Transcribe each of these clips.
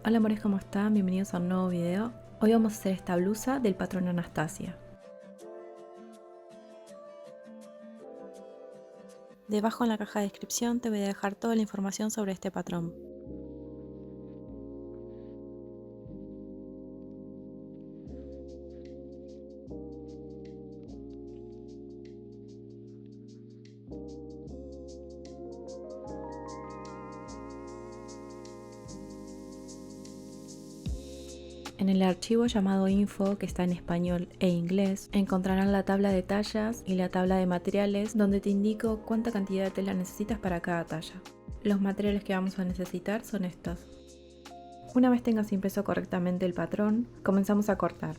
Hola amores, ¿cómo están? Bienvenidos a un nuevo video. Hoy vamos a hacer esta blusa del patrón Anastasia. Debajo en la caja de descripción te voy a dejar toda la información sobre este patrón. En el archivo llamado info, que está en español e inglés, encontrarán la tabla de tallas y la tabla de materiales donde te indico cuánta cantidad de tela necesitas para cada talla. Los materiales que vamos a necesitar son estos. Una vez tengas impreso correctamente el patrón, comenzamos a cortar.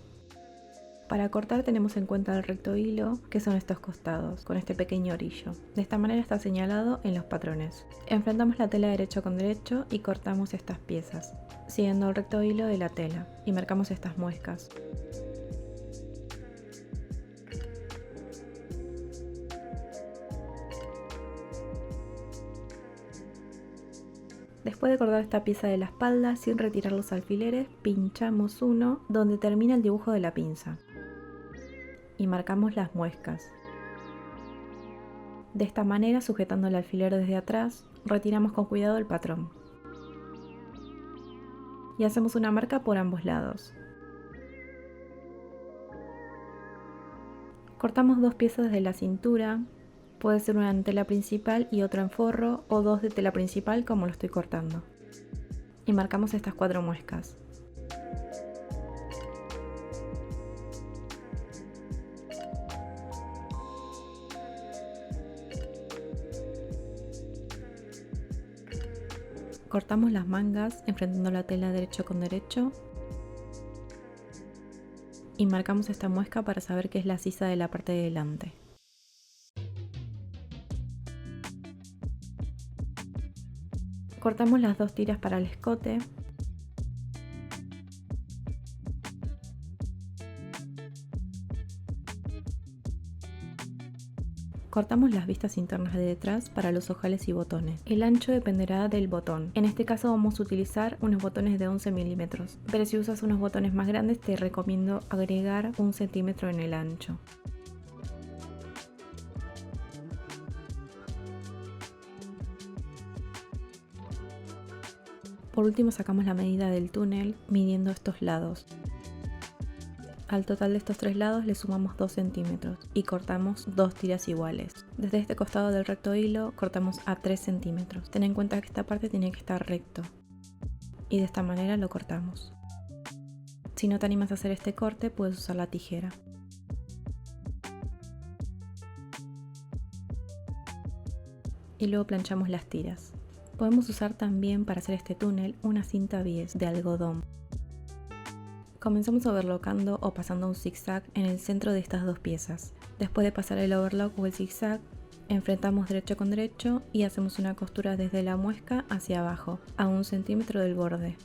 Para cortar tenemos en cuenta el recto hilo, que son estos costados, con este pequeño orillo. De esta manera está señalado en los patrones. Enfrentamos la tela derecho con derecho y cortamos estas piezas, siguiendo el recto hilo de la tela, y marcamos estas muescas. Después de cortar esta pieza de la espalda sin retirar los alfileres, pinchamos uno donde termina el dibujo de la pinza y marcamos las muescas. De esta manera, sujetando el alfiler desde atrás, retiramos con cuidado el patrón y hacemos una marca por ambos lados. Cortamos dos piezas de la cintura, puede ser una en tela principal y otra en forro, o dos de tela principal como lo estoy cortando, y marcamos estas 4 muescas. Cortamos las mangas enfrentando la tela derecho con derecho y marcamos esta muesca para saber que es la sisa de la parte de delante. Cortamos las 2 tiras para el escote. Cortamos las vistas internas de detrás para los ojales y botones. El ancho dependerá del botón. En este caso vamos a utilizar unos botones de 11 milímetros, pero si usas unos botones más grandes te recomiendo agregar 1 centímetro en el ancho. Por último sacamos la medida del túnel midiendo estos lados. Al total de estos 3 lados le sumamos 2 centímetros y cortamos 2 tiras iguales. Desde este costado del recto hilo cortamos a 3 centímetros. Ten en cuenta que esta parte tiene que estar recto y de esta manera lo cortamos. Si no te animas a hacer este corte, puedes usar la tijera. Y luego planchamos las tiras. Podemos usar también para hacer este túnel una cinta bies de algodón. Comenzamos overlockando o pasando un zigzag en el centro de estas dos piezas. Después de pasar el overlock o el zigzag, enfrentamos derecho con derecho y hacemos una costura desde la muesca hacia abajo, a 1 centímetro del borde.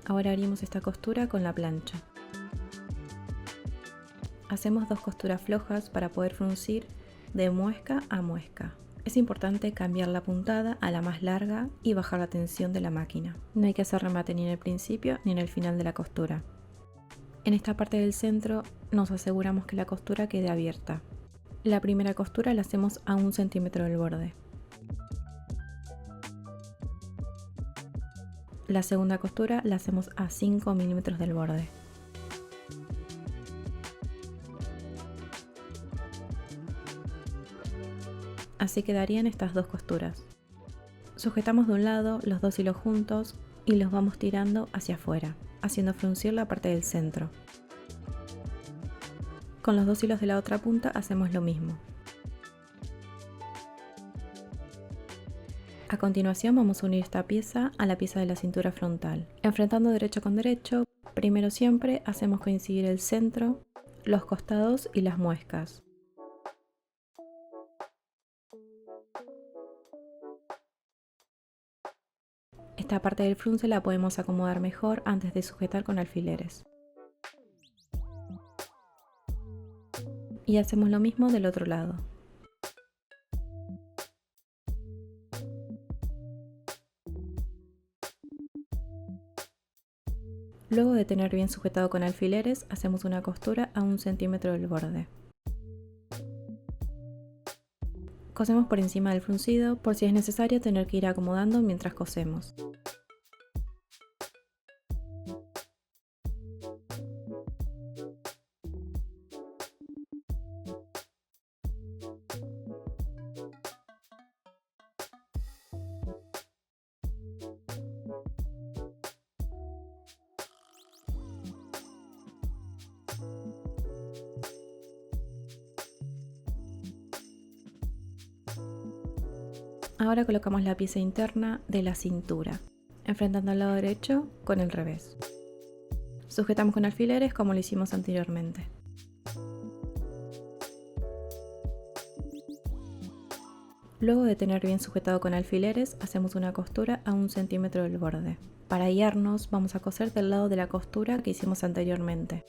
Ahora haríamos esta costura con la plancha. Hacemos 2 costuras flojas para poder fruncir de muesca a muesca. Es importante cambiar la puntada a la más larga y bajar la tensión de la máquina. No hay que hacer remate ni en el principio ni en el final de la costura. En esta parte del centro nos aseguramos que la costura quede abierta. La primera costura la hacemos a 1 centímetro del borde. La segunda costura la hacemos a 5 milímetros del borde. Así quedarían estas 2 costuras. Sujetamos de un lado los 2 hilos juntos y los vamos tirando hacia afuera, haciendo fruncir la parte del centro. Con los 2 hilos de la otra punta hacemos lo mismo. A continuación vamos a unir esta pieza a la pieza de la cintura frontal. Enfrentando derecho con derecho, primero siempre hacemos coincidir el centro, los costados y las muescas. Esta parte del frunce la podemos acomodar mejor antes de sujetar con alfileres. Y hacemos lo mismo del otro lado. Luego de tener bien sujetado con alfileres, hacemos una costura a 1 centímetro del borde. Cosemos por encima del fruncido por si es necesario tener que ir acomodando mientras cosemos. Ahora colocamos la pieza interna de la cintura, enfrentando al lado derecho con el revés. Sujetamos con alfileres como lo hicimos anteriormente. Luego de tener bien sujetado con alfileres, hacemos una costura a 1 centímetro del borde. Para guiarnos, vamos a coser del lado de la costura que hicimos anteriormente.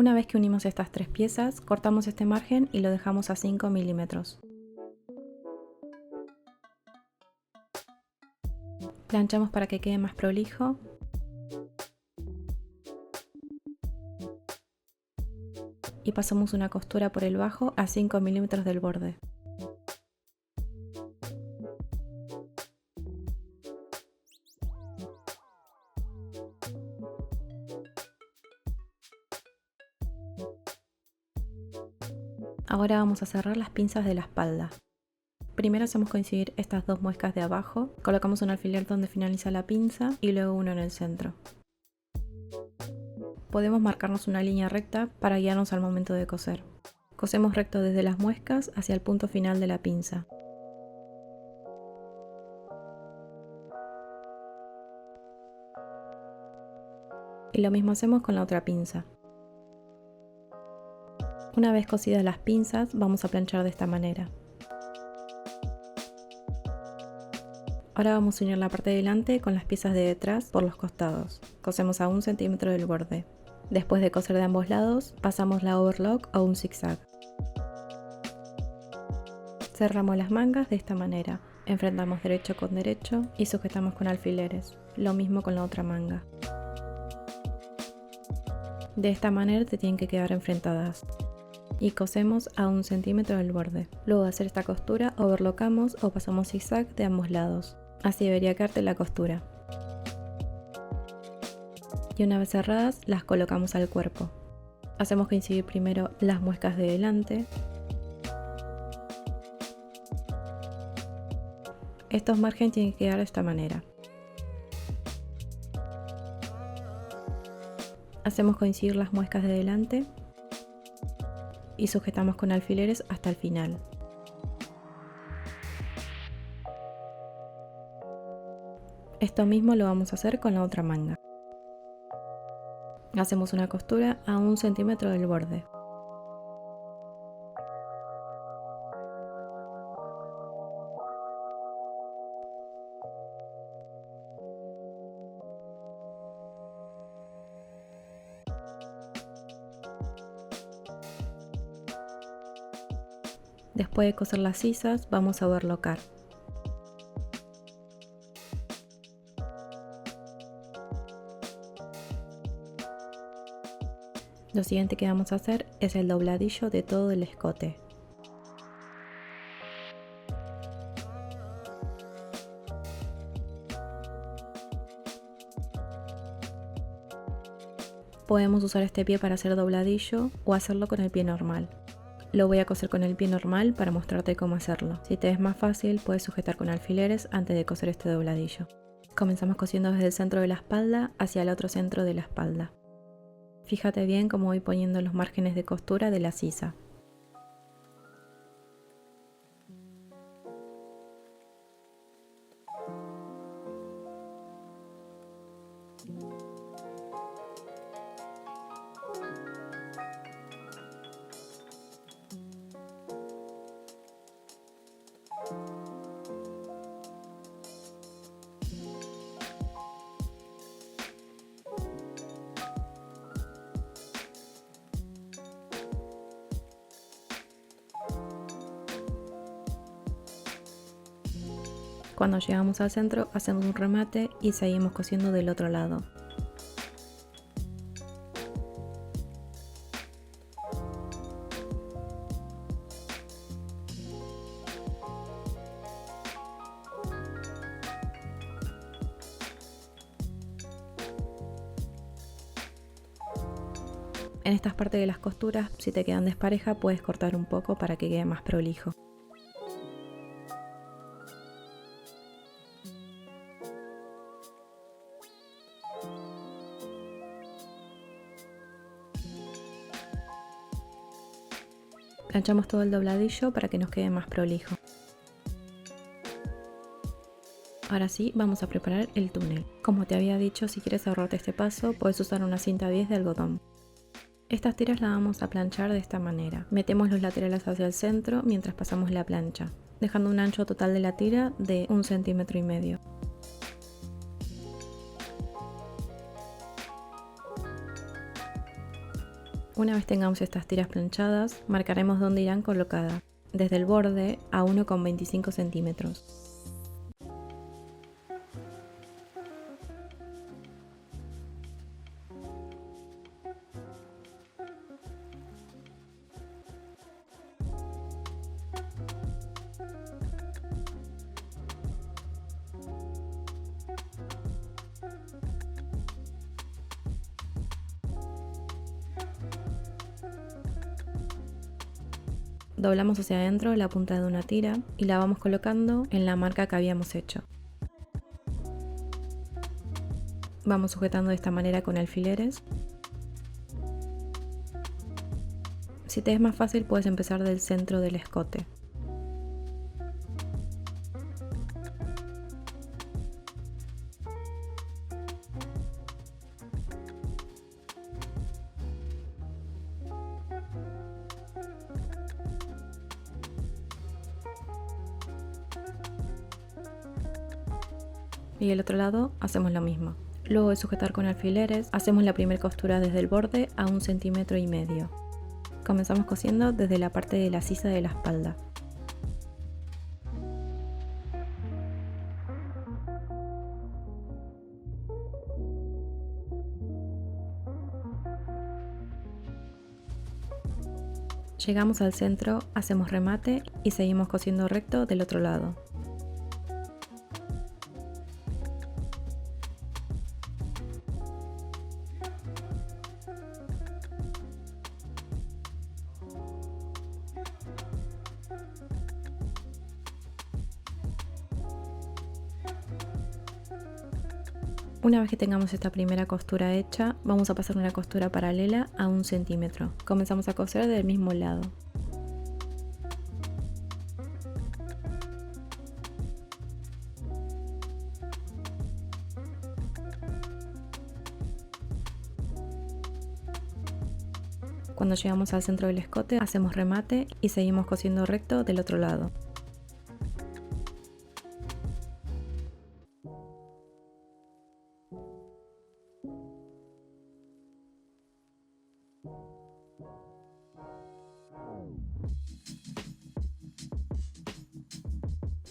Una vez que unimos estas tres piezas, cortamos este margen y lo dejamos a 5 milímetros. Planchamos para que quede más prolijo. Y pasamos una costura por el bajo a 5 milímetros del borde. Ahora vamos a cerrar las pinzas de la espalda. Primero hacemos coincidir estas dos muescas de abajo, colocamos un alfiler donde finaliza la pinza y luego uno en el centro. Podemos marcarnos una línea recta para guiarnos al momento de coser. Cosemos recto desde las muescas hacia el punto final de la pinza. Y lo mismo hacemos con la otra pinza. Una vez cosidas las pinzas, vamos a planchar de esta manera. Ahora vamos a unir la parte de delante con las piezas de detrás por los costados. Cosemos a 1 centímetro del borde. Después de coser de ambos lados, pasamos la overlock a un zigzag. Cerramos las mangas de esta manera. Enfrentamos derecho con derecho y sujetamos con alfileres. Lo mismo con la otra manga. De esta manera te tienen que quedar enfrentadas. Y cosemos a 1 centímetro del borde. Luego de hacer esta costura, overlockamos o pasamos zigzag de ambos lados. Así debería quedarte la costura. Y una vez cerradas, las colocamos al cuerpo. Hacemos coincidir primero las muescas de delante. Estos márgenes tienen que quedar de esta manera. Hacemos coincidir las muescas de delante y sujetamos con alfileres hasta el final. Esto mismo lo vamos a hacer con la otra manga. Hacemos una costura a 1 centímetro del borde. Después de coser las sisas, vamos a overlocar. Lo siguiente que vamos a hacer es el dobladillo de todo el escote. Podemos usar este pie para hacer dobladillo o hacerlo con el pie normal. Lo voy a coser con el pie normal para mostrarte cómo hacerlo. Si te es más fácil, puedes sujetar con alfileres antes de coser este dobladillo. Comenzamos cosiendo desde el centro de la espalda hacia el otro centro de la espalda. Fíjate bien cómo voy poniendo los márgenes de costura de la sisa. Cuando llegamos al centro hacemos un remate y seguimos cosiendo del otro lado. En estas partes de las costuras, si te quedan despareja, puedes cortar un poco para que quede más prolijo. Planchamos todo el dobladillo para que nos quede más prolijo. Ahora sí, vamos a preparar el túnel. Como te había dicho, si quieres ahorrarte este paso, puedes usar una cinta 10 de algodón. Estas tiras las vamos a planchar de esta manera. Metemos los laterales hacia el centro mientras pasamos la plancha, dejando un ancho total de la tira de 1,5 centímetros. Una vez tengamos estas tiras planchadas, marcaremos dónde irán colocadas, desde el borde a 1,25 centímetros. Doblamos hacia adentro la punta de una tira y la vamos colocando en la marca que habíamos hecho. Vamos sujetando de esta manera con alfileres. Si te es más fácil, puedes empezar del centro del escote. Y el otro lado hacemos lo mismo. Luego de sujetar con alfileres, hacemos la primera costura desde el borde a 1,5 centímetros. Comenzamos cosiendo desde la parte de la sisa de la espalda. Llegamos al centro, hacemos remate y seguimos cosiendo recto del otro lado. Una vez que tengamos esta primera costura hecha, vamos a pasar una costura paralela a 1 centímetro. Comenzamos a coser del mismo lado. Cuando llegamos al centro del escote, hacemos remate y seguimos cosiendo recto del otro lado.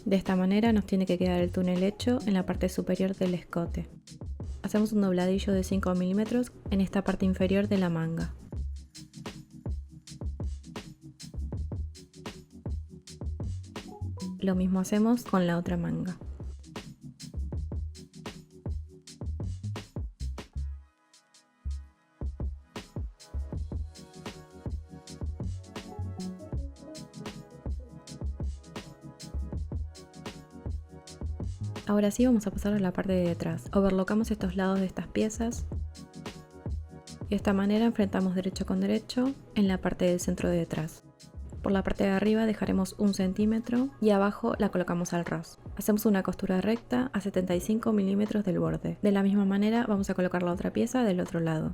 De esta manera nos tiene que quedar el túnel hecho en la parte superior del escote. Hacemos un dobladillo de 5 milímetros en esta parte inferior de la manga. Lo mismo hacemos con la otra manga. Ahora sí vamos a pasar a la parte de detrás. Overlocamos estos lados de estas piezas. Y de esta manera enfrentamos derecho con derecho en la parte del centro de detrás. Por la parte de arriba dejaremos 1 centímetro y abajo la colocamos al ras. Hacemos una costura recta a 75 milímetros del borde. De la misma manera vamos a colocar la otra pieza del otro lado.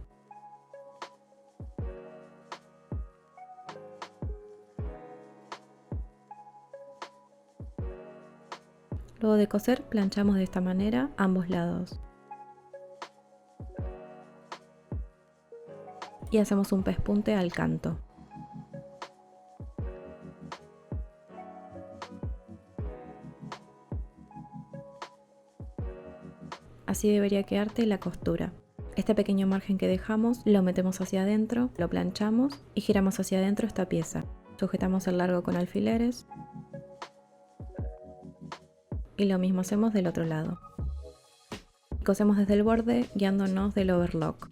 Luego de coser, planchamos de esta manera ambos lados. Y hacemos un pespunte al canto. Así debería quedarte la costura. Este pequeño margen que dejamos lo metemos hacia adentro, lo planchamos y giramos hacia adentro esta pieza. Sujetamos el largo con alfileres y lo mismo hacemos del otro lado. Cosemos desde el borde guiándonos del overlock.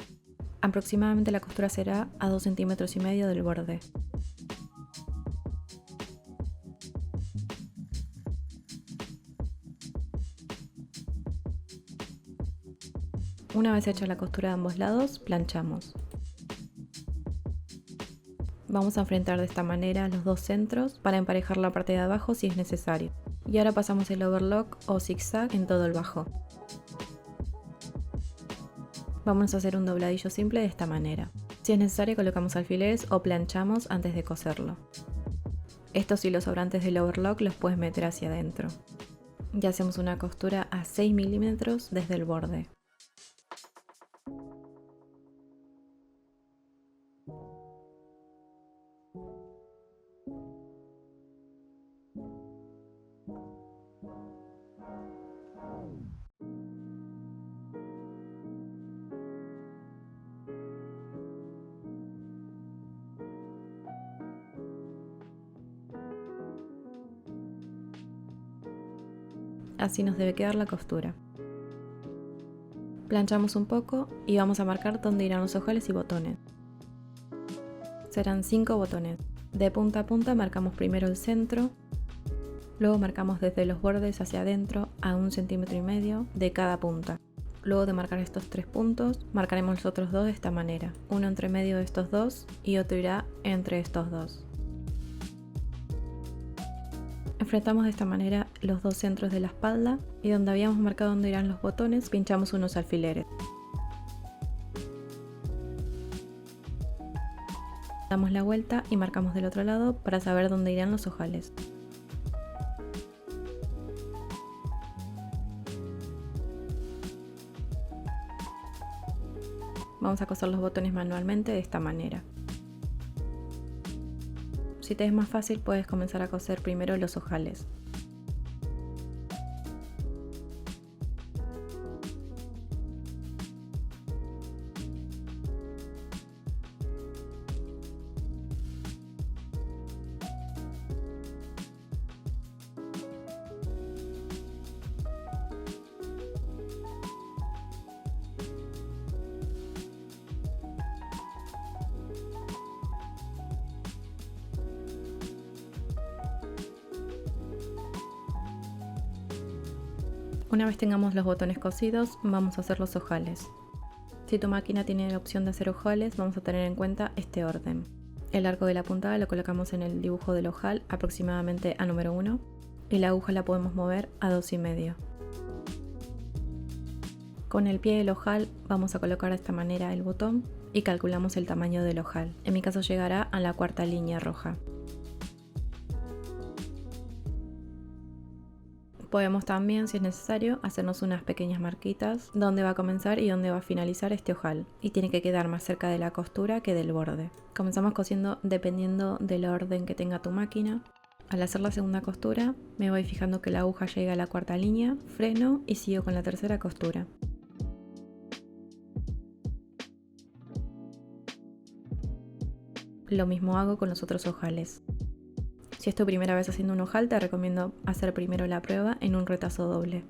Aproximadamente la costura será a 2,5 centímetros del borde. Una vez hecha la costura de ambos lados, planchamos. Vamos a enfrentar de esta manera los dos centros para emparejar la parte de abajo si es necesario. Y ahora pasamos el overlock o zigzag en todo el bajo. Vamos a hacer un dobladillo simple de esta manera. Si es necesario colocamos alfileres o planchamos antes de coserlo. Estos hilos sobrantes del overlock los puedes meter hacia adentro. Ya hacemos una costura a 6 milímetros desde el borde. Así nos debe quedar la costura. Planchamos un poco y vamos a marcar dónde irán los ojales y botones. Serán 5 botones. De punta a punta marcamos primero el centro, luego marcamos desde los bordes hacia adentro a 1,5 centímetros de cada punta. Luego de marcar estos 3 puntos, marcaremos los otros 2 de esta manera. Uno entre medio de estos 2 y otro irá entre estos 2. Enfrentamos de esta manera los dos centros de la espalda y donde habíamos marcado dónde irán los botones, pinchamos unos alfileres. Damos la vuelta y marcamos del otro lado para saber dónde irán los ojales. Vamos a coser los botones manualmente de esta manera. Si te es más fácil, puedes comenzar a coser primero los ojales. Una vez tengamos los botones cosidos, vamos a hacer los ojales. Si tu máquina tiene la opción de hacer ojales, vamos a tener en cuenta este orden. El arco de la puntada lo colocamos en el dibujo del ojal aproximadamente a número 1 y la aguja la podemos mover a 2,5. Con el pie del ojal vamos a colocar de esta manera el botón y calculamos el tamaño del ojal. En mi caso llegará a la cuarta línea roja. Podemos también, si es necesario, hacernos unas pequeñas marquitas donde va a comenzar y donde va a finalizar este ojal. Y tiene que quedar más cerca de la costura que del borde. Comenzamos cosiendo dependiendo del orden que tenga tu máquina. Al hacer la segunda costura, me voy fijando que la aguja llega a la cuarta línea, freno y sigo con la tercera costura. Lo mismo hago con los otros ojales. Si es tu primera vez haciendo un ojal, te recomiendo hacer primero la prueba en un retazo doble.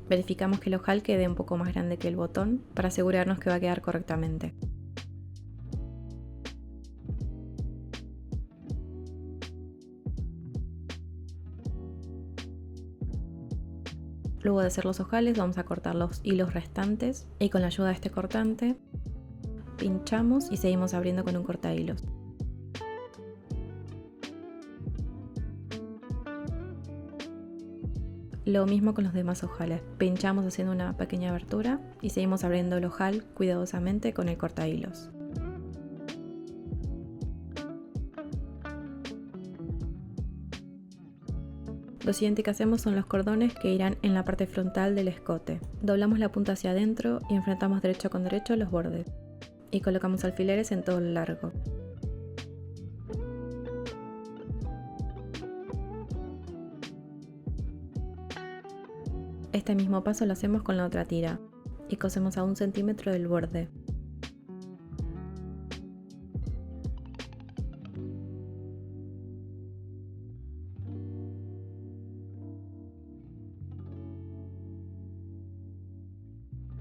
Verificamos que el ojal quede un poco más grande que el botón para asegurarnos que va a quedar correctamente. Luego de hacer los ojales vamos a cortar los hilos restantes y con la ayuda de este cortante pinchamos y seguimos abriendo con un cortahilos. Lo mismo con los demás ojales, pinchamos haciendo una pequeña abertura y seguimos abriendo el ojal cuidadosamente con el cortahilos. Lo siguiente que hacemos son los cordones que irán en la parte frontal del escote. Doblamos la punta hacia adentro y enfrentamos derecho con derecho los bordes. Y colocamos alfileres en todo el largo. Este mismo paso lo hacemos con la otra tira y cosemos a 1 centímetro del borde.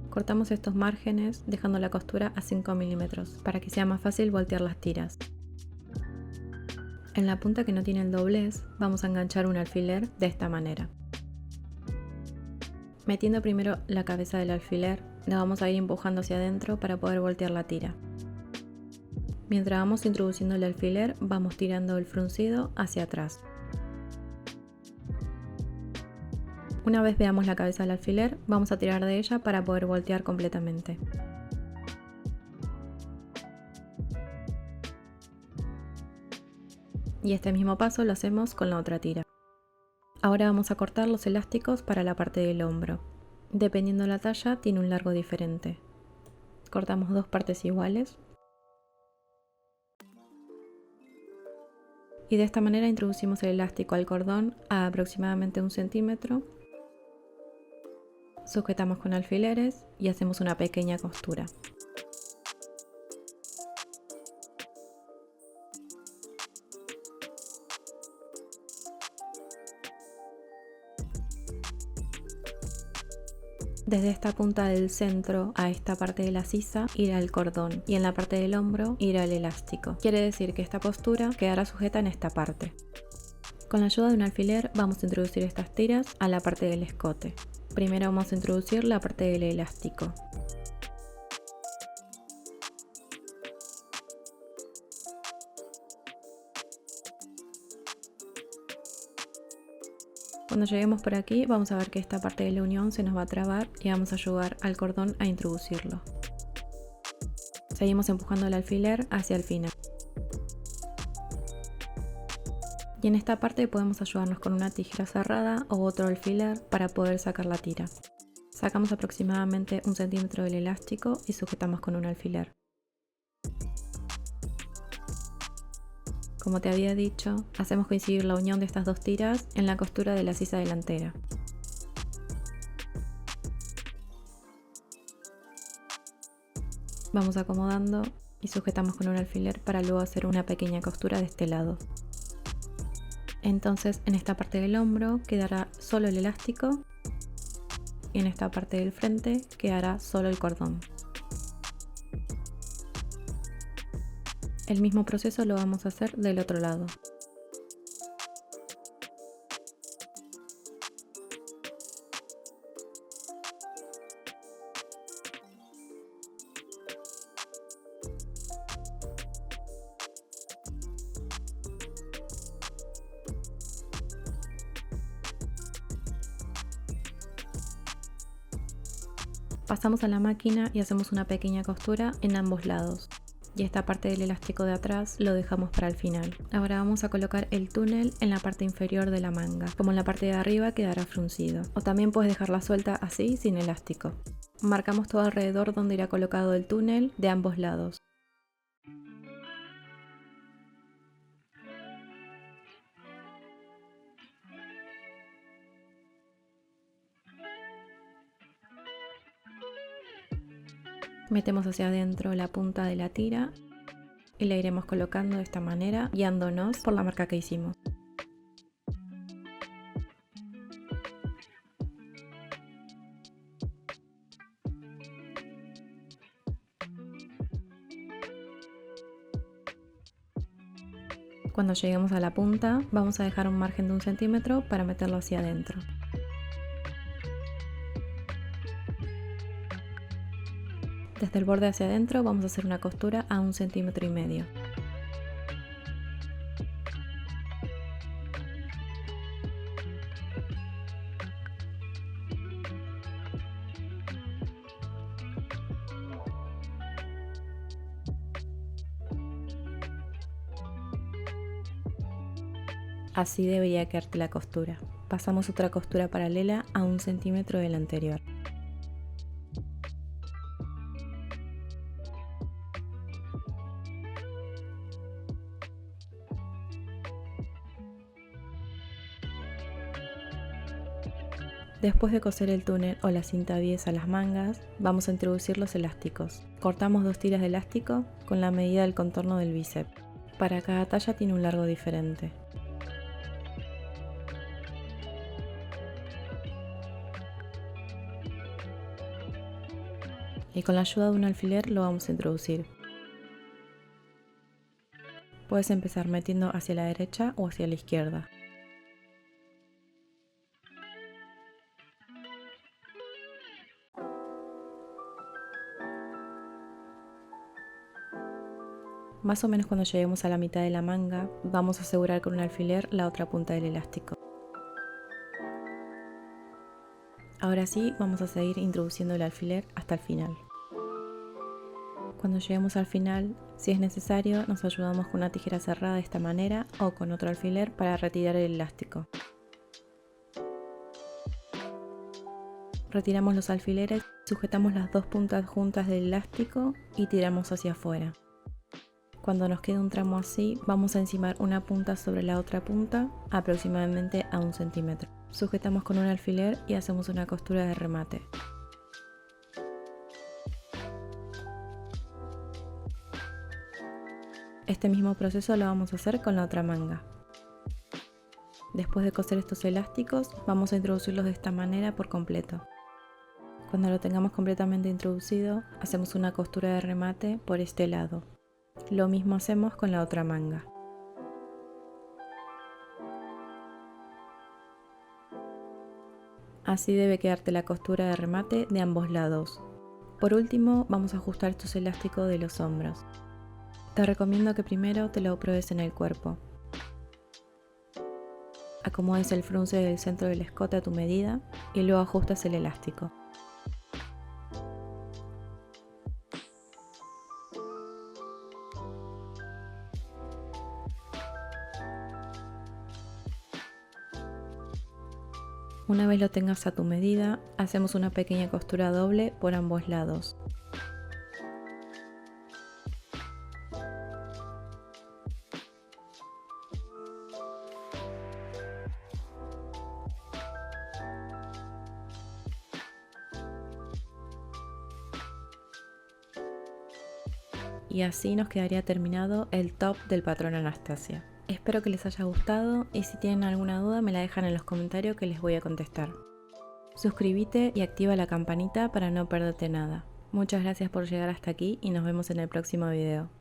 Cortamos estos márgenes dejando la costura a 5 milímetros para que sea más fácil voltear las tiras. En la punta que no tiene el doblez vamos a enganchar un alfiler de esta manera. Metiendo primero la cabeza del alfiler, la vamos a ir empujando hacia adentro para poder voltear la tira. Mientras vamos introduciendo el alfiler, vamos tirando el fruncido hacia atrás. Una vez veamos la cabeza del alfiler, vamos a tirar de ella para poder voltear completamente. Y este mismo paso lo hacemos con la otra tira. Ahora vamos a cortar los elásticos para la parte del hombro. Dependiendo de la talla, tiene un largo diferente. Cortamos 2 partes iguales. Y de esta manera introducimos el elástico al cordón a aproximadamente 1 centímetro. Sujetamos con alfileres y hacemos una pequeña costura. Desde esta punta del centro a esta parte de la sisa irá el cordón y en la parte del hombro irá el elástico. Quiere decir que esta postura quedará sujeta en esta parte. Con la ayuda de un alfiler vamos a introducir estas tiras a la parte del escote. Primero vamos a introducir la parte del elástico. Cuando lleguemos por aquí vamos a ver que esta parte de la unión se nos va a trabar y vamos a ayudar al cordón a introducirlo. Seguimos empujando el alfiler hacia el final. Y en esta parte podemos ayudarnos con una tijera cerrada o otro alfiler para poder sacar la tira. Sacamos aproximadamente 1 centímetro del elástico y sujetamos con un alfiler. Como te había dicho, hacemos coincidir la unión de estas 2 tiras en la costura de la sisa delantera. Vamos acomodando y sujetamos con un alfiler para luego hacer una pequeña costura de este lado. Entonces en esta parte del hombro quedará solo el elástico y en esta parte del frente quedará solo el cordón. El mismo proceso lo vamos a hacer del otro lado. Pasamos a la máquina y hacemos una pequeña costura en ambos lados. Y esta parte del elástico de atrás lo dejamos para el final. Ahora vamos a colocar el túnel en la parte inferior de la manga. Como en la parte de arriba quedará fruncido. O también puedes dejarla suelta así sin elástico. Marcamos todo alrededor donde irá colocado el túnel de ambos lados. Metemos hacia adentro la punta de la tira y la iremos colocando de esta manera, guiándonos por la marca que hicimos. Cuando lleguemos a la punta, vamos a dejar un margen de 1 centímetro para meterlo hacia adentro. Desde el borde hacia adentro vamos a hacer una costura a 1,5 centímetros. Así debería quedarte la costura. Pasamos otra costura paralela a 1 centímetro de la anterior. Después de coser el túnel o la cinta bies a las mangas, vamos a introducir los elásticos. Cortamos 2 tiras de elástico con la medida del contorno del bíceps. Para cada talla tiene un largo diferente. Y con la ayuda de un alfiler lo vamos a introducir. Puedes empezar metiendo hacia la derecha o hacia la izquierda. Más o menos cuando lleguemos a la mitad de la manga, vamos a asegurar con un alfiler la otra punta del elástico. Ahora sí, vamos a seguir introduciendo el alfiler hasta el final. Cuando lleguemos al final, si es necesario, nos ayudamos con una tijera cerrada de esta manera o con otro alfiler para retirar el elástico. Retiramos los alfileres, sujetamos las 2 puntas juntas del elástico y tiramos hacia afuera. Cuando nos quede un tramo así, vamos a encimar una punta sobre la otra punta, aproximadamente a 1 centímetro. Sujetamos con un alfiler y hacemos una costura de remate. Este mismo proceso lo vamos a hacer con la otra manga. Después de coser estos elásticos, vamos a introducirlos de esta manera por completo. Cuando lo tengamos completamente introducido, hacemos una costura de remate por este lado. Lo mismo hacemos con la otra manga. Así debe quedarte la costura de remate de ambos lados. Por último, vamos a ajustar estos elásticos de los hombros. Te recomiendo que primero te lo pruebes en el cuerpo. Acomodes el frunce del centro del escote a tu medida y luego ajustas el elástico. Una vez lo tengas a tu medida, hacemos una pequeña costura doble por ambos lados. Y así nos quedaría terminado el top del patrón Anastasia. Espero que les haya gustado y si tienen alguna duda me la dejan en los comentarios que les voy a contestar. Suscríbete y activa la campanita para no perderte nada. Muchas gracias por llegar hasta aquí y nos vemos en el próximo video.